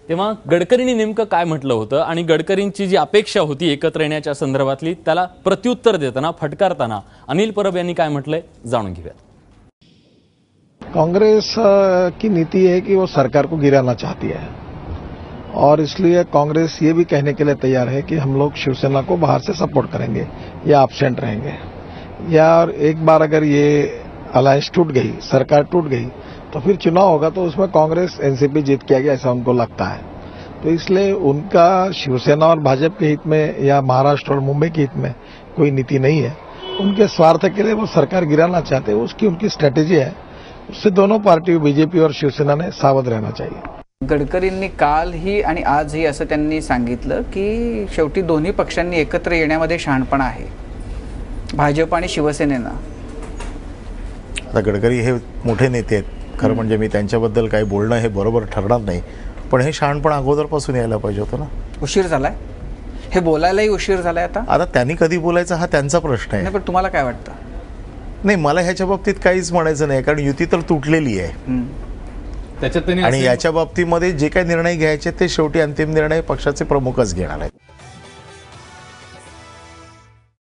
तेव्हा गडकरींनी नेमकं काय म्हटलं होतं आणि गडकरींची जी अपेक्षा होती एकत्र येण्याच्या संदर्भातली त्याला प्रत्युत्तर देताना फटकारताना अनिल परब यांनी काय म्हटलंय जाणून घेऊयात। कांग्रेस की नीति है कि वो सरकार को गिराना चाहती है और इसलिए कांग्रेस ये भी कहने के लिए तैयार है कि हम लोग शिवसेना को बाहर से सपोर्ट करेंगे या एब्सेंट रहेंगे, या एक बार अगर ये अलायंस टूट गई, सरकार टूट गई, तो फिर चुनाव होगा तो उसमें कांग्रेस एनसीपी जीत के आएगी ऐसा उनको लगता है। तो इसलिए उनका शिवसेना और भाजपा के हित में या महाराष्ट्र और मुंबई के हित में कोई नीति नहीं है। उनके स्वार्थ के लिए वो सरकार गिराना चाहते हैं, उसकी उनकी स्ट्रैटेजी है। उससे दोनों पार्टी बीजेपी और शिवसेना ने सावध रहना चाहिए। गडकरींनी कालही आणि आजही असं त्यांनी सांगितलं की शेवटी दोन्ही पक्षांनी एकत्र येण्यामध्ये शहाणपण आहे भाजप आणि शिवसेनेनं। आता गडकरी हे मोठे नेते आहेत, खरं म्हणजे मी त्यांच्याबद्दल काही बोलणं हे बरोबर ठरणार नाही, पण हे शहाणपण अगोदरपासून यायला पाहिजे होतं ना। उशीर झालाय, हे बोलायलाही उशीर झालाय। आता त्यांनी कधी बोलायचं हा त्यांचा प्रश्न आहे। पण तुम्हाला काय वाटतं? नाही, मला ह्याच्या बाबतीत काहीच म्हणायचं नाही, कारण युती तर तुटलेली आहे त्याच्यात आणि याच्या बाबतीमध्ये जे काही निर्णय घ्यायचे ते शेवटी अंतिम निर्णय पक्षाचे प्रमुखच घेणार आहेत।